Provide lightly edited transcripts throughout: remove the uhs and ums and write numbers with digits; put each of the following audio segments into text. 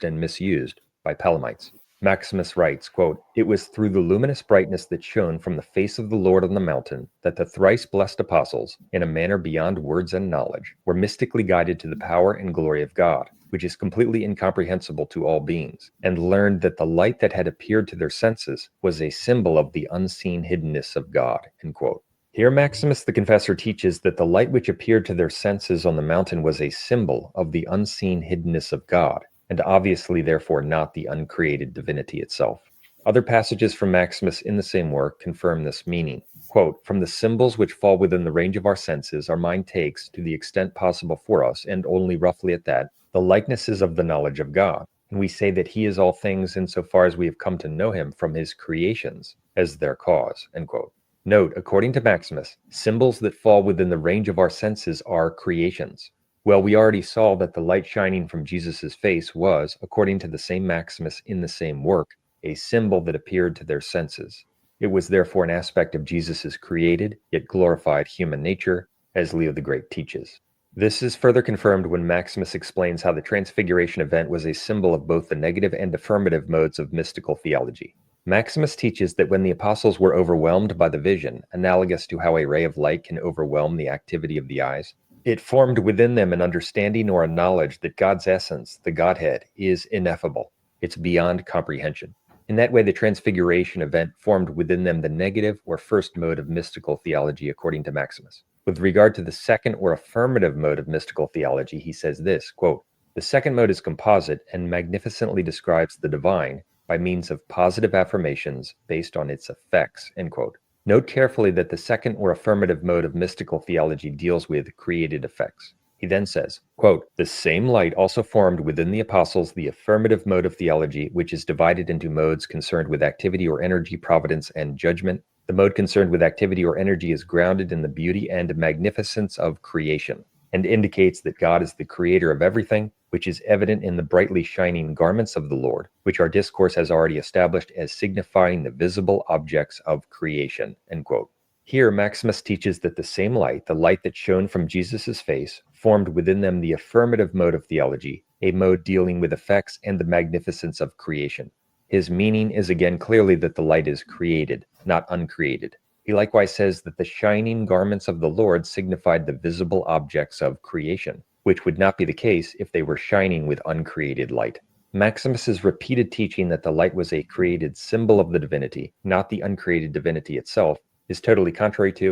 abused and misused by Palamites. Maximus writes, quote, "It was through the luminous brightness that shone from the face of the Lord on the mountain that the thrice blessed apostles, in a manner beyond words and knowledge, were mystically guided to the power and glory of God, which is completely incomprehensible to all beings, and learned that the light that had appeared to their senses was a symbol of the unseen hiddenness of God." End quote. Here Maximus the Confessor teaches that the light which appeared to their senses on the mountain was a symbol of the unseen hiddenness of God, and obviously therefore not the uncreated divinity itself. Other passages from Maximus in the same work confirm this meaning. Quote, "From the symbols which fall within the range of our senses, our mind takes, to the extent possible for us, and only roughly at that, the likenesses of the knowledge of God, and we say that he is all things insofar as we have come to know him from his creations as their cause." End quote. Note, according to Maximus, symbols that fall within the range of our senses are creations. Well, we already saw that the light shining from Jesus' face was, according to the same Maximus in the same work, a symbol that appeared to their senses. It was therefore an aspect of Jesus' created, yet glorified human nature, as Leo the Great teaches. This is further confirmed when Maximus explains how the Transfiguration event was a symbol of both the negative and affirmative modes of mystical theology. Maximus teaches that when the apostles were overwhelmed by the vision, analogous to how a ray of light can overwhelm the activity of the eyes, it formed within them an understanding or a knowledge that God's essence, the Godhead, is ineffable. It's beyond comprehension. In that way, the Transfiguration event formed within them the negative or first mode of mystical theology, according to Maximus. With regard to the second or affirmative mode of mystical theology, he says this, quote, "The second mode is composite and magnificently describes the divine by means of positive affirmations based on its effects." End quote. Note carefully that the second or affirmative mode of mystical theology deals with created effects. He then says, quote, "The same light also formed within the apostles the affirmative mode of theology, which is divided into modes concerned with activity or energy, providence, and judgment. The mode concerned with activity or energy is grounded in the beauty and magnificence of creation, and indicates that God is the creator of everything, which is evident in the brightly shining garments of the Lord, which our discourse has already established as signifying the visible objects of creation." End quote. Here, Maximus teaches that the same light, the light that shone from Jesus' face, formed within them the affirmative mode of theology, a mode dealing with effects and the magnificence of creation. His meaning is again clearly that the light is created, not uncreated. He likewise says that the shining garments of the Lord signified the visible objects of creation, which would not be the case if they were shining with uncreated light. Maximus's repeated teaching that the light was a created symbol of the divinity, not the uncreated divinity itself, is totally contrary to...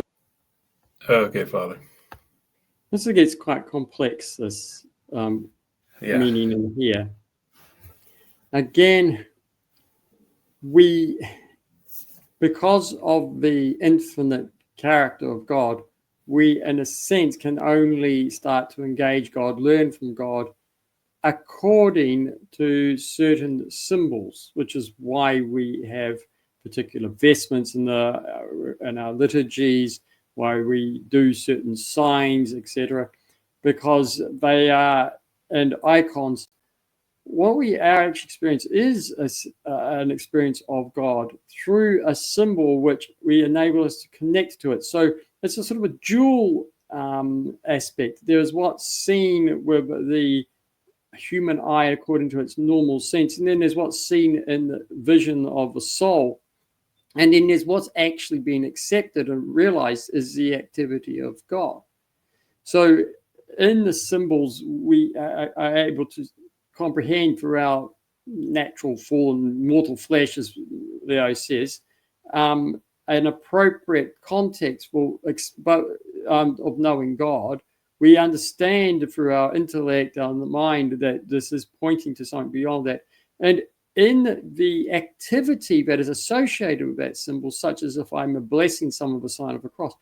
Okay, Father. This gets quite complex, this meaning in here. Again, because of the infinite character of God, we, in a sense, can only start to engage God, learn from God, according to certain symbols, which is why we have particular vestments in our liturgies, why we do certain signs, etc., because they are, and icons. What we actually experience is an experience of God through a symbol which we enable us to connect to it. So it's a sort of a dual aspect. There's what's seen with the human eye according to its normal sense, and then there's what's seen in the vision of the soul, and then there's what's actually been accepted and realized is the activity of God. So in the symbols, we are able to comprehend through our natural fallen mortal flesh, as Leo says, an appropriate context of knowing God. We understand through our intellect and the mind that this is pointing to something beyond that. And in the activity that is associated with that symbol, such as if I'm blessing someone with a sign of a cross,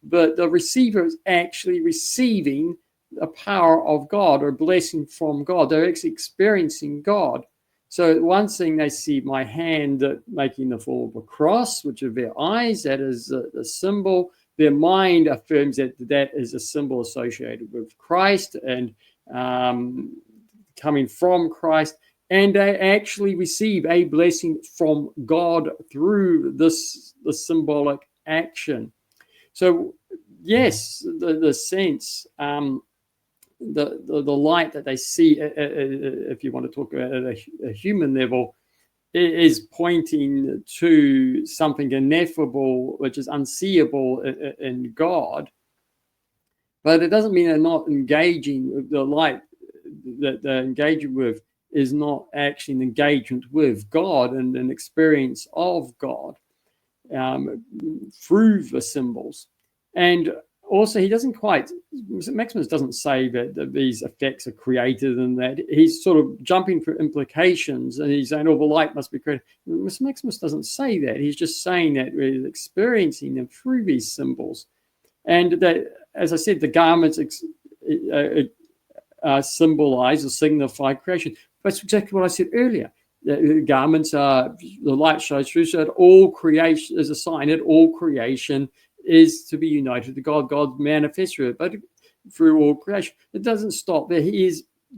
but the receiver is actually receiving a power of God or a blessing from God. They're actually experiencing God. So one thing, they see my hand making the form of a cross, which are their eyes, that is a symbol. Their mind affirms that that is a symbol associated with Christ and coming from Christ. And they actually receive a blessing from God through the symbolic action. So, yes, the sense the light that they see, if you want to talk at a human level, is pointing to something ineffable, which is unseeable in God. But it doesn't mean they're not engaging with the light that they're engaging with is not actually an engagement with God and an experience of God through the symbols. And also, he doesn't quite, Maximus doesn't say that these effects are created and that he's sort of jumping for implications and he's saying, oh, the light must be created. Maximus doesn't say that. He's just saying that we're experiencing them through these symbols. And that, as I said, the garments symbolize or signify creation. That's exactly what I said earlier. The garments are, the light shows through, so that all creation is a sign that all creation is to be united to God. God manifests through it, but through all creation. It doesn't stop there.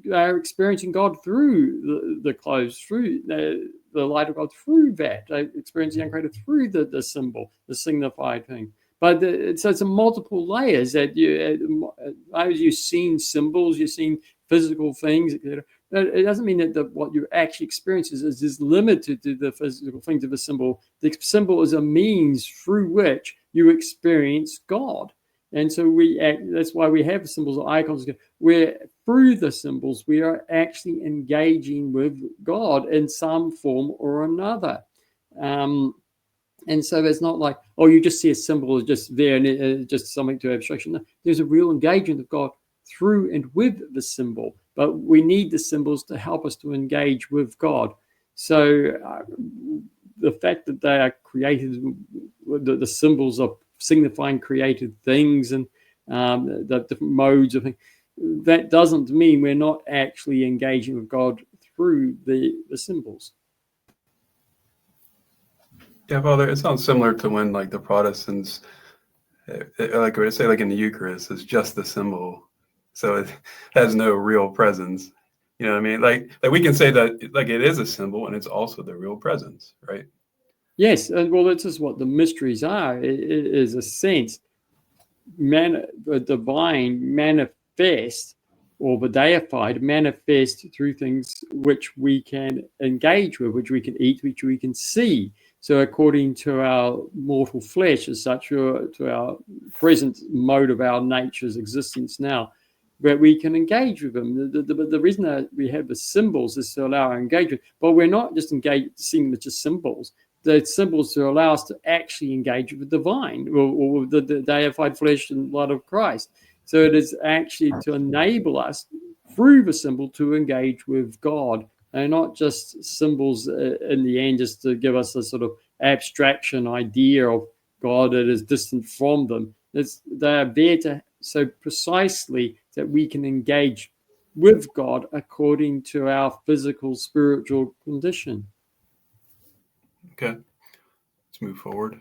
They're experiencing God through the clothes, through the light of God, through that. They're experiencing the uncreated through the symbol, the signified thing. But so it's a multiple layers that you've seen symbols, you've seen physical things, etc. It doesn't mean that what you actually experience is limited to the physical things of a symbol. The symbol is a means through which you experience God. And so that's why we have symbols or icons, where through the symbols we are actually engaging with God in some form or another. And so it's not like, oh, you just see a symbol is just there and it's just something to abstraction. No, there's a real engagement of God through and with the symbol. But we need the symbols to help us to engage with God. So the fact that they are created, the symbols are signifying created things and the different modes of things, that doesn't mean we're not actually engaging with God through the symbols. Yeah, Father, it sounds similar to when, like, the Protestants, like we say, like in the Eucharist, is just the symbol, so it has no real presence. You know what I mean? Like we can say that, like, it is a symbol and it's also the real presence, right? Yes, and well, this is what the mysteries are. It is a sense, the divine manifest, or the deified manifest through things which we can engage with, which we can eat, which we can see. So according to our mortal flesh, as such, to our present mode of our nature's existence now, that we can engage with them. The reason that we have the symbols is to allow our engagement, but we're not just seeing them as just symbols. The symbols to allow us to actually engage with the divine, or the deified flesh and blood of Christ. So it is actually to enable us through the symbol to engage with God. They're not just symbols in the end, just to give us a sort of abstraction idea of God that is distant from them. They are there so precisely that we can engage with God according to our physical, spiritual condition. Okay, let's move forward.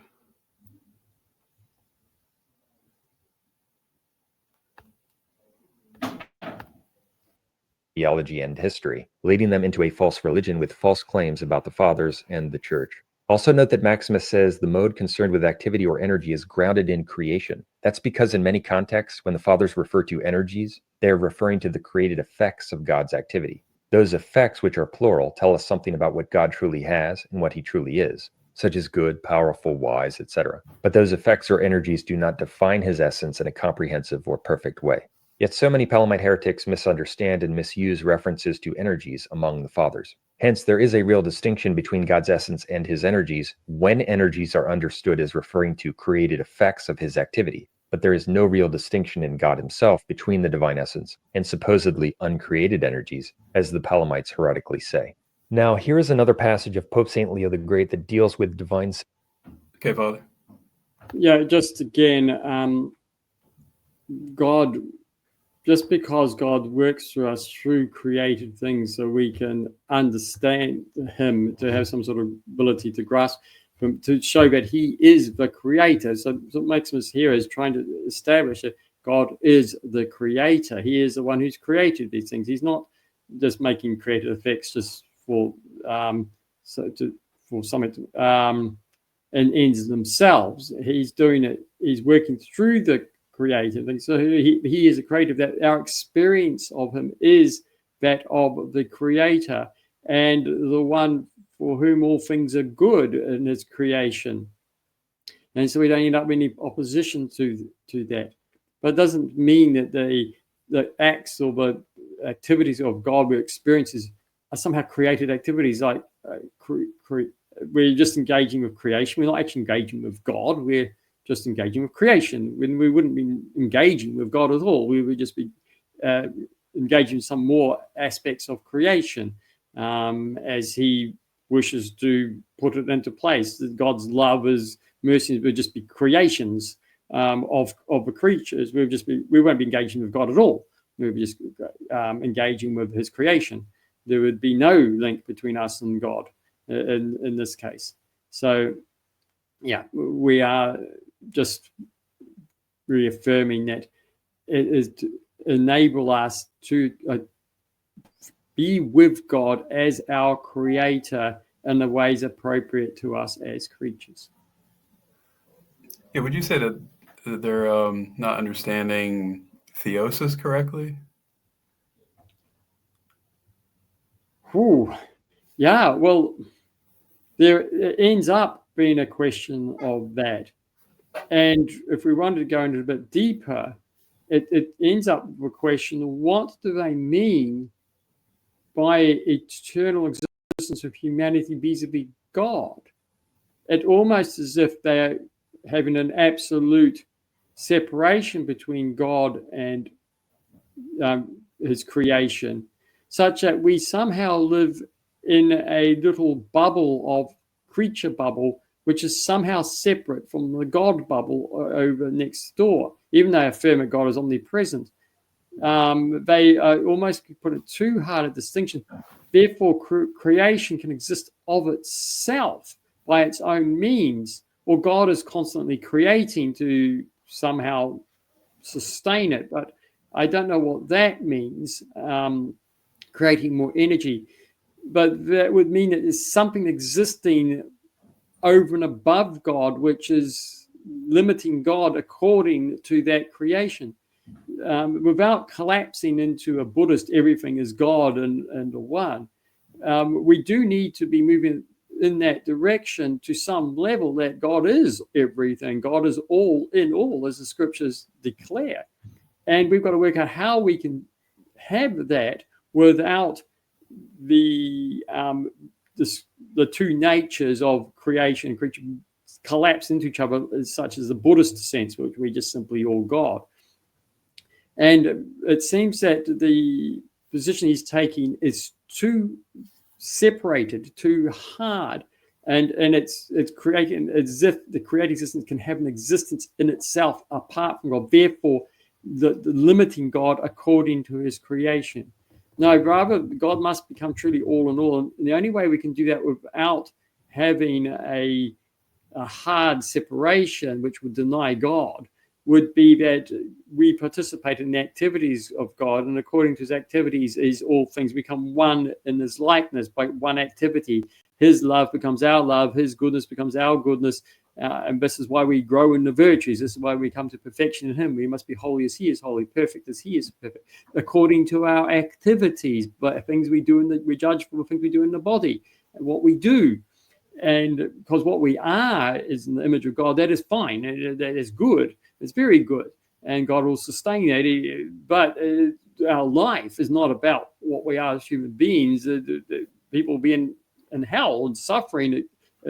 Theology and history, leading them into a false religion with false claims about the fathers and the church. Also note that Maximus says the mode concerned with activity or energy is grounded in creation. That's because in many contexts, when the fathers refer to energies, they are referring to the created effects of God's activity. Those effects, which are plural, tell us something about what God truly has and what he truly is, such as good, powerful, wise, etc. But those effects or energies do not define his essence in a comprehensive or perfect way. Yet so many Palamite heretics misunderstand and misuse references to energies among the fathers. Hence, there is a real distinction between God's essence and his energies when energies are understood as referring to created effects of his activity. But there is no real distinction in God himself between the divine essence and supposedly uncreated energies, as the Palamites heretically say. Now, here is another passage of Pope St. Leo the Great that deals with divine... Okay, Father. Yeah, just again, God... Just because God works through us through created things so we can understand him, to have some sort of ability to grasp him, to show that he is the creator. So Maximus here is trying to establish that God is the creator. He is the one who's created these things. He's not just making creative effects just for something and ends themselves. He's doing it. He's working through the created. And so he is a creator. That our experience of him is that of the creator and the one for whom all things are good in his creation. And so we don't end up in any opposition to that. But it doesn't mean that the acts or the activities of God we experiences are somehow created activities. Like we're just engaging with creation. We're not actually engaging with God. We're just engaging with creation. When we wouldn't be engaging with God at all. We would just be engaging in some more aspects of creation as he wishes to put it into place. God's love, his mercy would just be creations of the creatures. We won't be engaging with God at all. We would be just engaging with his creation. There would be no link between us and God in this case. So, yeah, we are just reaffirming that it is to enable us to be with God as our creator in the ways appropriate to us as creatures. Yeah, would you say that they're not understanding theosis correctly? Yeah, well, it ends up being a question of that. And if we wanted to go into a bit deeper, it ends up with a question of what do they mean by eternal existence of humanity vis-a-vis God? It almost as if they're having an absolute separation between God and his creation, such that we somehow live in a little bubble of creature bubble, which is somehow separate from the God bubble over next door, even though they affirm that God is omnipresent. They almost put it too hard a distinction. Therefore, creation can exist of itself by its own means, or God is constantly creating to somehow sustain it. But I don't know what that means, creating more energy. But that would mean that there's something existing over and above God, which is limiting God according to that creation. Without collapsing into a Buddhist everything is God and the one, we do need to be moving in that direction to some level that God is everything. God is all in all, as the scriptures declare. And we've got to work out how we can have that without the two natures of creation and creature collapse into each other, such as the Buddhist sense, which we just simply all God. And it seems that the position he's taking is too separated, too hard, and it's creating as if the created existence can have an existence in itself apart from God. Therefore, the limiting God according to his creation. No, rather, God must become truly all in all. And the only way we can do that without having a hard separation, which would deny God, would be that we participate in the activities of God, and according to his activities is all things become one in his likeness by one activity. His love becomes our love, his goodness becomes our goodness, and this is why we grow in the virtues. This is why we come to perfection in him. We must be holy as he is holy, perfect as he is perfect, according to our activities, but things we do we judge for the things we do in the body and what we do. And because what we are is in the image of God, that is fine, that is good. It's very good, and God will sustain that. But our life is not about what we are as human beings. People being in hell and suffering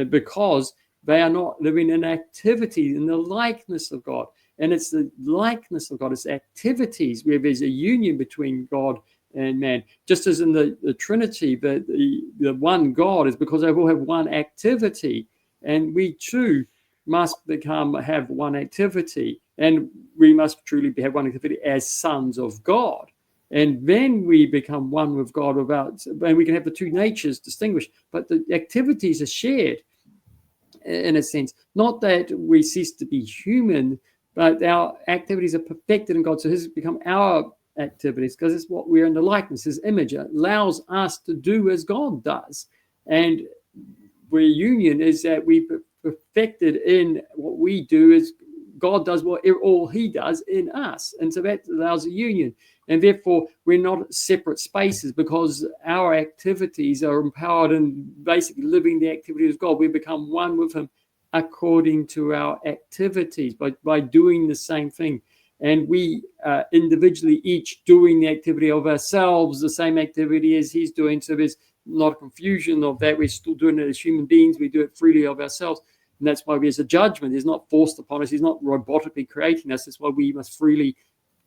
because they are not living in activity in the likeness of God. And it's the likeness of God, it's activities where there's a union between God and man. Just as in the Trinity, the one God is because they all have one activity, and we too must have one activity, and we must truly have one activity as sons of God. And then we become one with God and we can have the two natures distinguished, but the activities are shared in a sense. Not that we cease to be human, but our activities are perfected in God. So his become our activities because it's what we're in the likeness, his image. It allows us to do as God does. And where union is that we perfected in what we do is God does what all he does in us. And so that allows a union. And therefore, we're not separate spaces because our activities are empowered in basically living the activities of God. We become one with him according to our activities by doing the same thing. And we individually each doing the activity of ourselves, the same activity as he's doing. So there's not a confusion of that. We're still doing it as human beings. We do it freely of ourselves. And that's why there's a judgment. It's not forced upon us. He's not robotically creating us. That's why we must freely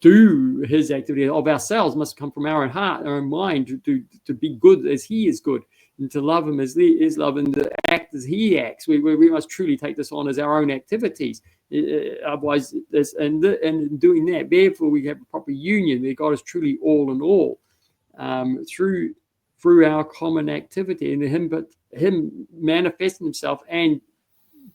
do his activity of ourselves. It must come from our own heart, our own mind, to be good as he is good, and to love him as he is love, and to act as he acts. We must truly take this on as our own activities. Otherwise, and in doing that, therefore, we have a proper union where God is truly all in all through our common activity, and him manifesting himself and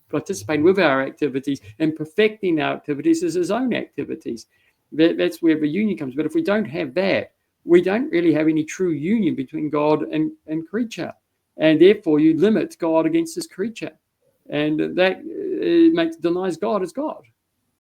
participating with our activities and perfecting our activities as his own activities. That's where the union comes. But if we don't have that, we don't really have any true union between God and creature. And therefore, you limit God against his creature. And that denies God as God.